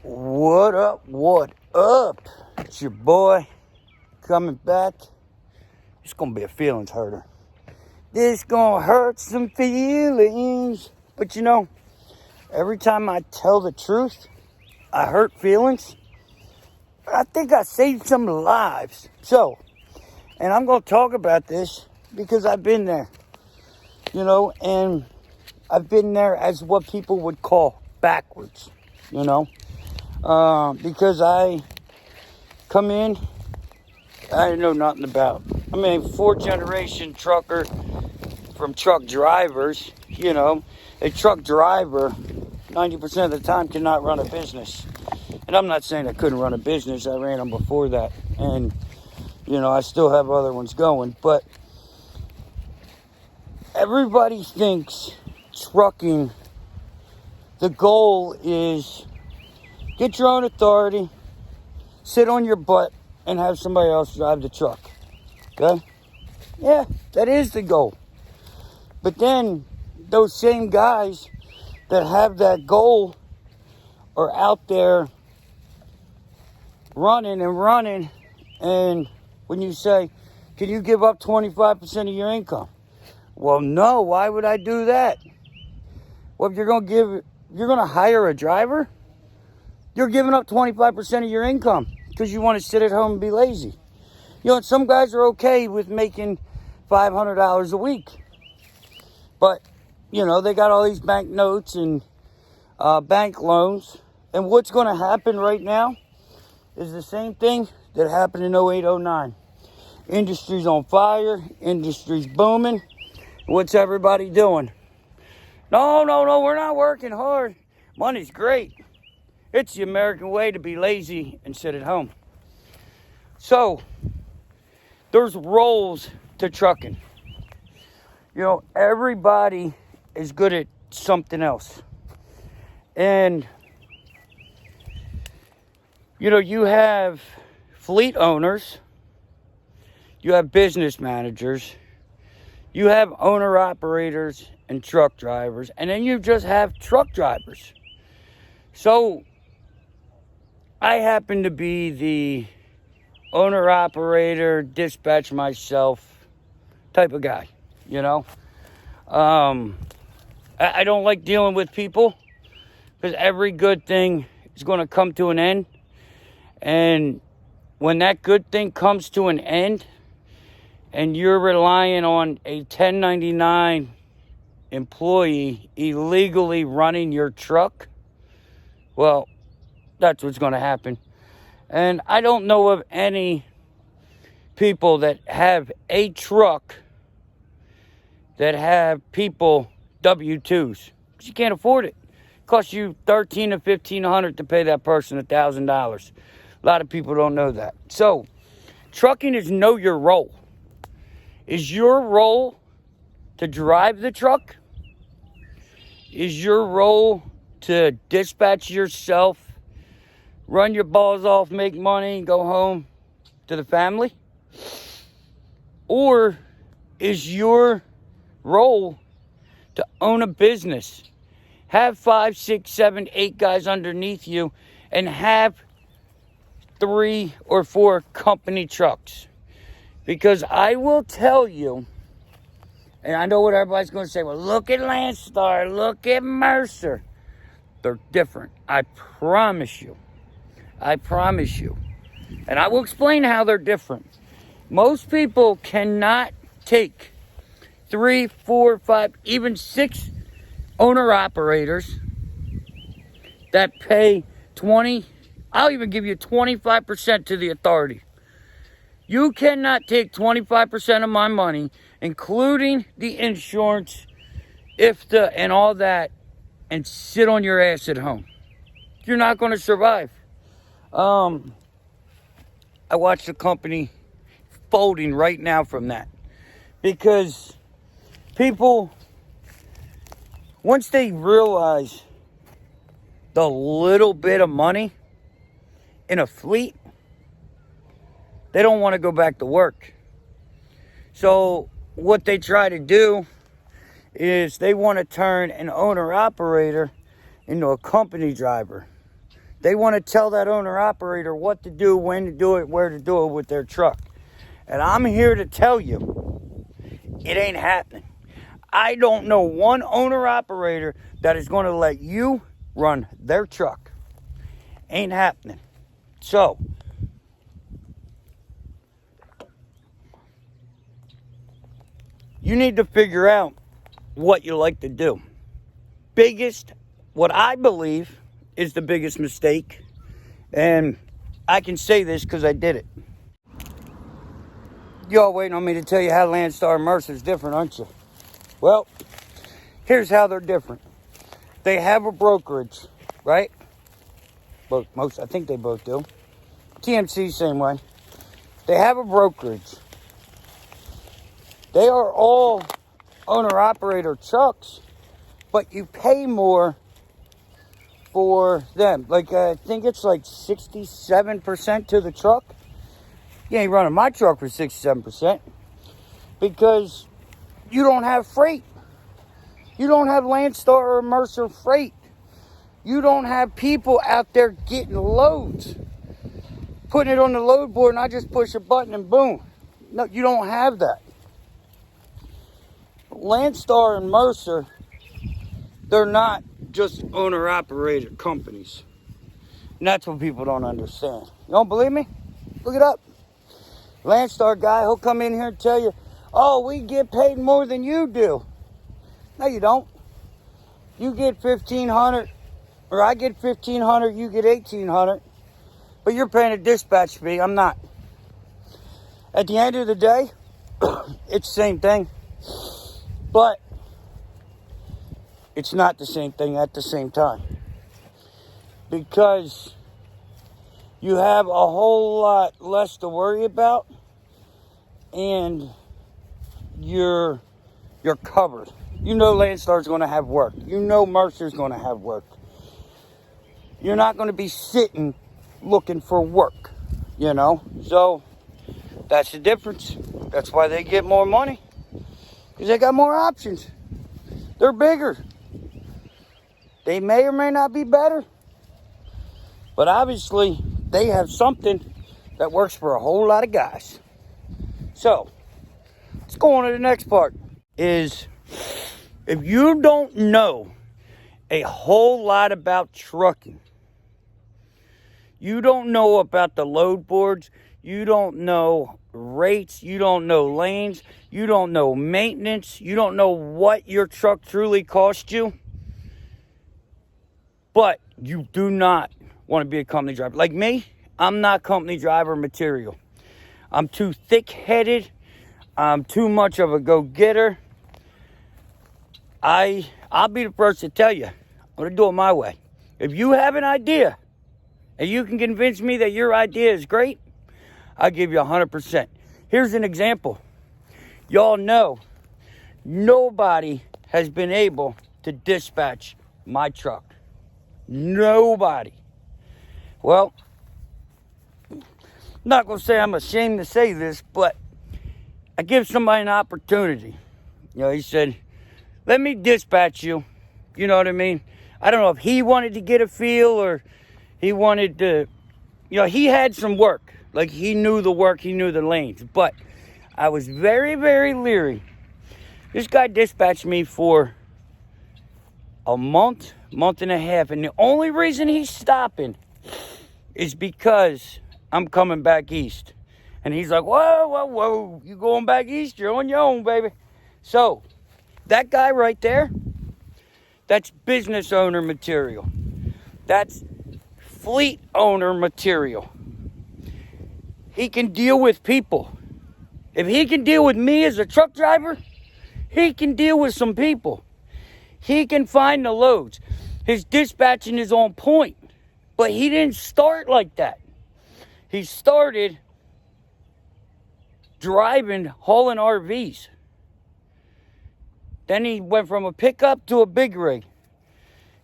What up? What up? It's your boy coming back. It's gonna be a feelings hurter. This gonna hurt some feelings. But you know, every time I tell the truth, I hurt feelings. I think I saved some lives. So, and I'm gonna talk about this because I've been there. You know, and I've been there as what people would call backwards. You know. Because I come in, I know nothing about. I mean, 4th-generation trucker from truck drivers. You know, a truck driver 90% of the time cannot run a business. And I'm not saying I couldn't run a business. I ran them before that. And, you know, I still have other ones going. But everybody thinks trucking, the goal is get your own authority, sit on your butt, and have somebody else drive the truck. Okay? Yeah, that is the goal. But then, those same guys that have that goal are out there running, and when you say, can you give up 25% of your income? Well, no, why would I do that? Well, if you're going to hire a driver, you're giving up 25% of your income because you want to sit at home and be lazy. You know, some guys are okay with making $500 a week. But, you know, they got all these bank notes and bank loans. And what's going to happen right now is the same thing that happened in 08, 09. Industry's on fire. Industry's booming. What's everybody doing? No, we're not working hard. Money's great. It's the American way to be lazy and sit at home. So, there's roles to trucking. You know, everybody is good at something else. And, you know, you have fleet owners, you have business managers, you have owner-operators and truck drivers, and then you just have truck drivers. So, I happen to be the owner-operator, dispatch myself type of guy, you know. I don't like dealing with people because every good thing is going to come to an end. And when that good thing comes to an end and you're relying on a 1099 employee illegally running your truck, well, that's what's going to happen. And I don't know of any people that have a truck that have people W-2s. Because you can't afford it. It costs you $1,300 to $1,500 to pay that person $1,000. A lot of people don't know that. So, trucking is know your role. Is your role to drive the truck? Is your role to dispatch yourself, run your balls off, make money, go home to the family? Or is your role to own a business, have 5, 6, 7, 8 guys underneath you, and have 3 or 4 company trucks? Because I will tell you, and I know what everybody's going to say, well, look at Landstar, look at Mercer. They're different. I promise you. And I will explain how they're different. Most people cannot take 3, 4, 5, even 6 owner-operators that pay 20, I'll even give you 25% to the authority. You cannot take 25% of my money, including the insurance, IFTA, and all that, and sit on your ass at home. You're not going to survive. I watch the company folding right now from that. Because people, once they realize the little bit of money in a fleet, they don't want to go back to work. So what they try to do is they want to turn an owner-operator into a company driver. They want to tell that owner-operator what to do, when to do it, where to do it with their truck. And I'm here to tell you, it ain't happening. I don't know one owner-operator that is going to let you run their truck. Ain't happening. So, you need to figure out what you like to do. What I believe is the biggest mistake, and I can say this because I did it. Y'all waiting on me to tell you how Landstar and Mercer is different, aren't you? Well, here's how they're different. They have a brokerage, right? I think they both do. TMC, same way. They have a brokerage. They are all owner-operator trucks, but you pay more for them. Like, I think it's like 67% to the truck. You ain't running my truck for 67% because you don't have freight. You don't have Landstar or Mercer freight. You don't have people out there getting loads, putting it on the load board, and I just push a button and boom. No, you don't have that. Landstar and Mercer, they're not just owner-operator companies. And that's what people don't understand. You don't believe me? Look it up. Landstar guy, he'll come in here and tell you, oh, we get paid more than you do. No, you don't. You get $1,500, or I get $1,500, you get $1,800, but you're paying a dispatch fee. I'm not. At the end of the day, it's the same thing, but it's not the same thing at the same time, because you have a whole lot less to worry about, and you're covered. You know Landstar's going to have work. You know Mercer's going to have work. You're not going to be sitting looking for work, you know. So that's the difference. That's why they get more money, because they got more options. They're bigger. They may or may not be better, but obviously they have something that works for a whole lot of guys. So let's go on to the next part. Is if you don't know a whole lot about trucking, you don't know about the load boards, you don't know rates, you don't know lanes, you don't know maintenance, you don't know what your truck truly costs you, but you do not want to be a company driver. Like me, I'm not company driver material. I'm too thick-headed. I'm too much of a go-getter. I'll be the first to tell you, I'm going to do it my way. If you have an idea and you can convince me that your idea is great, I'll give you 100%. Here's an example. Y'all know nobody has been able to dispatch my truck. Nobody. Well, I'm not going to say I'm ashamed to say this, but I give somebody an opportunity. You know, he said, let me dispatch you. You know what I mean? I don't know if he wanted to get a feel or he wanted to, you know, he had some work. Like, he knew the work, he knew the lanes. But I was very, very leery. This guy dispatched me for a month and a half. And the only reason he's stopping is because I'm coming back east. And he's like, whoa, you going back east? You're on your own, baby. So, that guy right there, that's business owner material. That's fleet owner material. He can deal with people. If he can deal with me as a truck driver, he can deal with some people. He can find the loads. His dispatching is on point. But he didn't start like that. He started driving, hauling RVs. Then he went from a pickup to a big rig.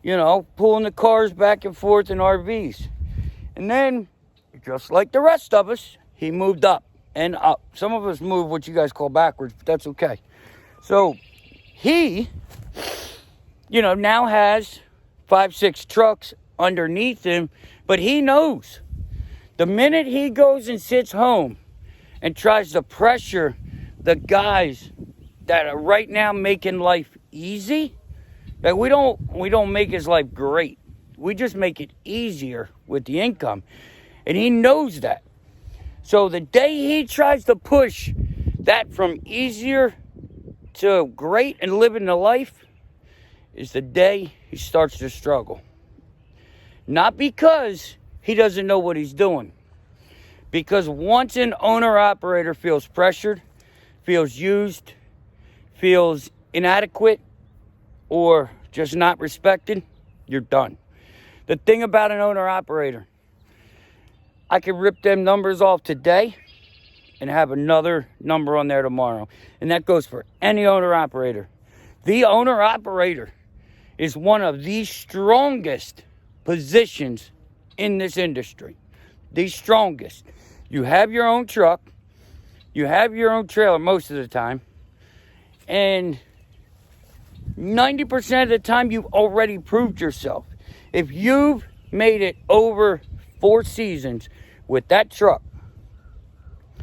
You know, pulling the cars back and forth in RVs. And then, just like the rest of us, he moved up and up. Some of us move what you guys call backwards, but that's okay. So, he, you know, now has 5-6 trucks underneath him, but he knows. The minute he goes and sits home and tries to pressure the guys that are right now making life easy, that we don't make his life great. We just make it easier with the income. And he knows that. So the day he tries to push that from easier to great and living the life is the day he starts to struggle. Not because he doesn't know what he's doing. Because once an owner-operator feels pressured, feels used, feels inadequate, or just not respected, you're done. The thing about an owner-operator, I can rip them numbers off today and have another number on there tomorrow. And that goes for any owner-operator. The owner-operator is one of the strongest positions in this industry. The strongest. You have your own truck. You have your own trailer most of the time. And 90% of the time, you've already proved yourself. If you've made it over 4 seasons with that truck,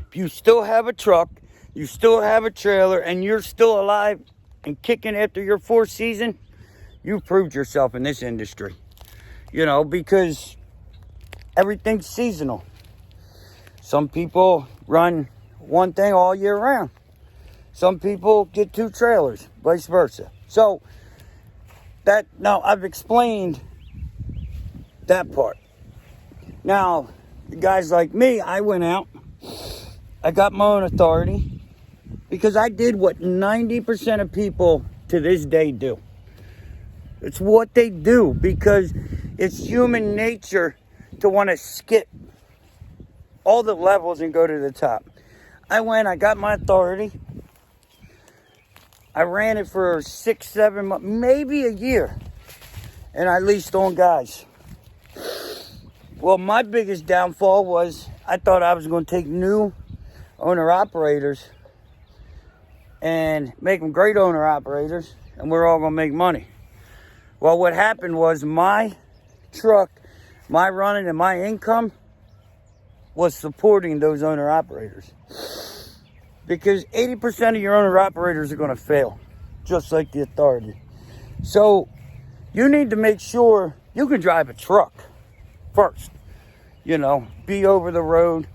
if you still have a truck, you still have a trailer, and you're still alive and kicking after your 4th season, you've proved yourself in this industry. You know, because everything's seasonal. Some people run one thing all year round. Some people get 2 trailers, vice versa. So, now I've explained that part. Now, guys like me, I went out, I got my own authority, because I did what 90% of people to this day do. It's what they do, because it's human nature to want to skip all the levels and go to the top. I got my authority. I ran it for 6, 7 months, maybe a year. And I leased on guys. Well, my biggest downfall was I thought I was going to take new owner-operators and make them great owner-operators, and we're all going to make money. Well, what happened was my truck, my running, and my income was supporting those owner-operators. Because 80% of your owner-operators are going to fail, just like the authority. So, you need to make sure you can drive a truck first. You know, be over the road.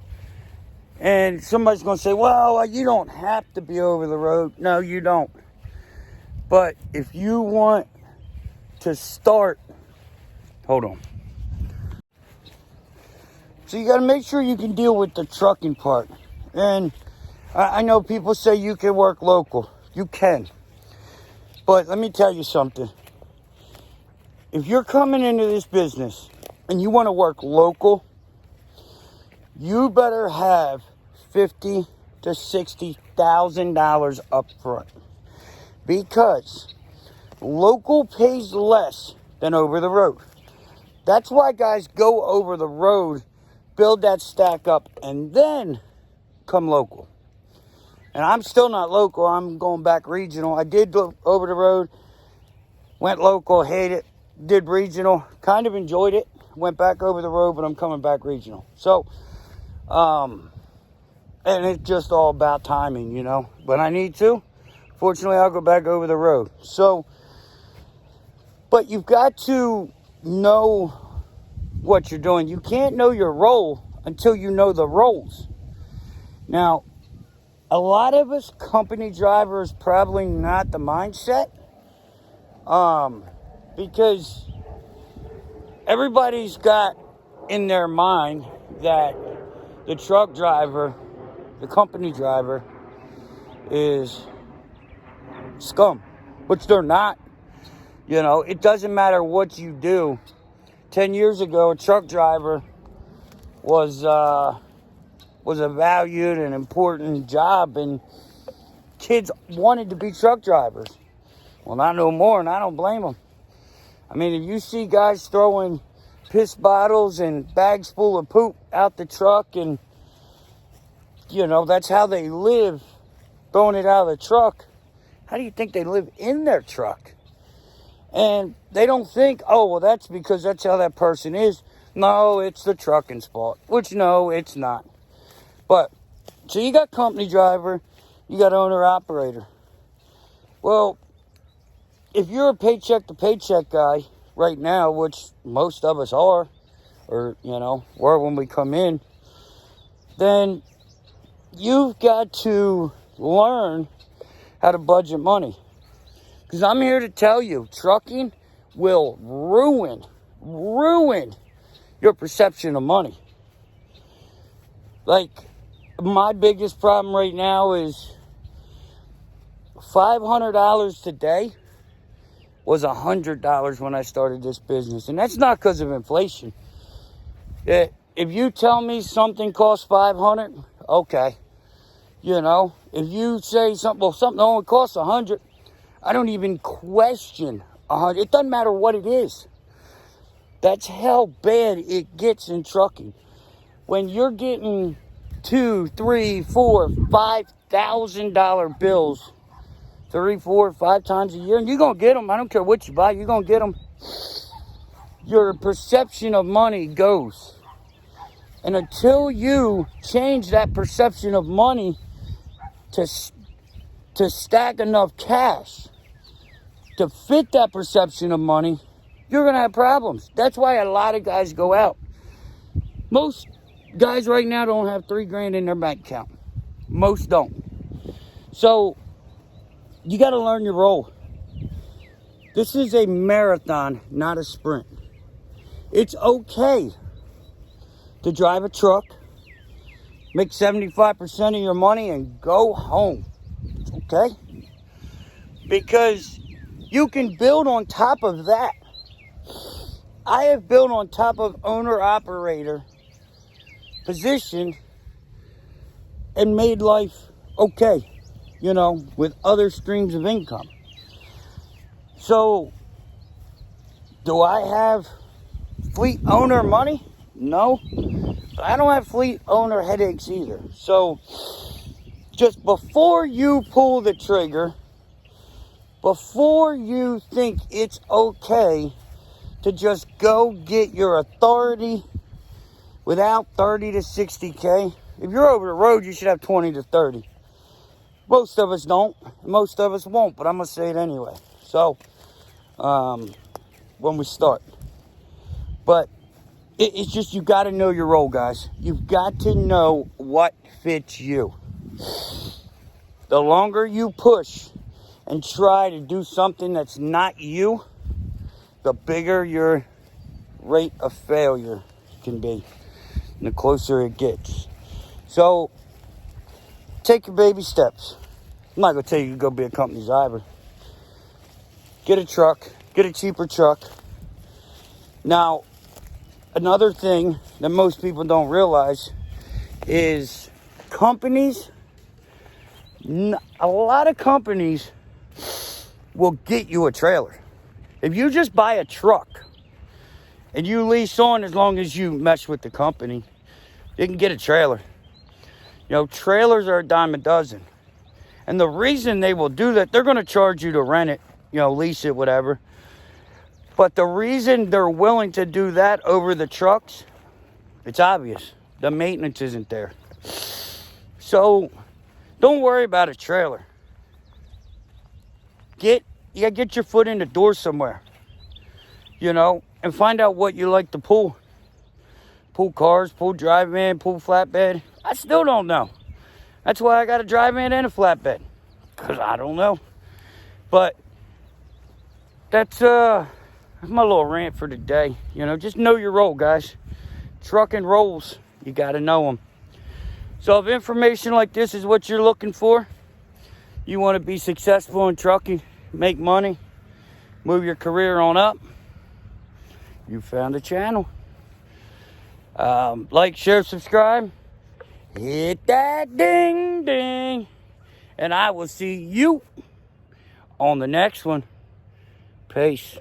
And somebody's going to say, well, you don't have to be over the road. No, you don't. But if you want to start, hold on. So you got to make sure you can deal with the trucking part. And I know people say you can work local. You can. But let me tell you something. If you're coming into this business and you want to work local, you better have $50,000 to $60,000 up front. Because local pays less than over the road. That's why guys go over the road, build that stack up, and then come local. And I'm still not local. I'm going back regional. I did go over the road, went local, hate it, did regional, kind of enjoyed it, went back over the road, but I'm coming back regional. So, and it's just all about timing, you know. When I need to, fortunately, I'll go back over the road. So, but you've got to know what you're doing. You can't know your role until you know the roles. Now, a lot of us company drivers probably not the mindset, because everybody's got in their mind that the truck driver, the company driver, is scum, which they're not. You know, it doesn't matter what you do. 10 years ago, a truck driver was a valued and important job, and kids wanted to be truck drivers. Well, not no more, and I don't blame them. I mean, if you see guys throwing piss bottles and bags full of poop out the truck, and, you know, that's how they live, throwing it out of the truck, how do you think they live in their truck? And they don't think, oh, well, that's because that's how that person is. No, it's the trucking's fault. Which, no, it's not. But, so you got company driver, you got owner-operator. Well, if you're a paycheck-to-paycheck guy right now, which most of us are, or, were when we come in, then you've got to learn how to budget money. Because I'm here to tell you, trucking will ruin your perception of money. Like, my biggest problem right now is $500 today was $100 when I started this business. And that's not because of inflation. If you tell me something costs $500, okay. If you say something only costs $100, I don't even question $100. It doesn't matter what it is. That's how bad it gets in trucking. When you're getting $2,000, $3,000, $4,000, $5,000 bills 3, 4, 5 times a year, and you're gonna get them. I don't care what you buy, you're gonna get them. Your perception of money goes. And until you change that perception of money to stack enough cash to fit that perception of money, you're going to have problems. That's why a lot of guys go out. Most guys right now don't have $3,000 in their bank account. Most don't. So, you got to learn your role. This is a marathon, not a sprint. It's okay to drive a truck, make 75% of your money, and go home. Okay? Because you can build on top of that. I have built on top of owner-operator position and made life okay, with other streams of income. So, do I have fleet owner money? No. But I don't have fleet owner headaches either. So, just before you pull the trigger, before you think it's okay to just go get your authority without 30 to 60K, if you're over the road, you should have 20 to 30. Most of us don't. Most of us won't, but I'm going to say it anyway. So, when we start. But it's just you got to know your role, guys. You've got to know what fits you. The longer you push and try to do something that's not you, the bigger your rate of failure can be, and the closer it gets. So, take your baby steps. I'm not going to tell you to go be a company driver. Get a truck. Get a cheaper truck. Now, another thing that most people don't realize is companies, a lot of companies will get you a trailer. If you just buy a truck and you lease on as long as you mesh with the company, you can get a trailer. Trailers are a dime a dozen. And the reason they will do that, they're going to charge you to rent it, lease it, whatever. But the reason they're willing to do that over the trucks, it's obvious. The maintenance isn't there. So, don't worry about a trailer. You gotta get your foot in the door somewhere. And find out what you like to pull. Pull cars, pull drive van, pull flatbed. I still don't know. That's why I got a drive van and a flatbed. Because I don't know. But that's my little rant for today. Just know your role, guys. Trucking roles, you got to know them. So if information like this is what you're looking for, you want to be successful in trucking, make money, move your career on up, you found a channel. Like, share, subscribe. Hit that ding ding. And I will see you on the next one. Peace.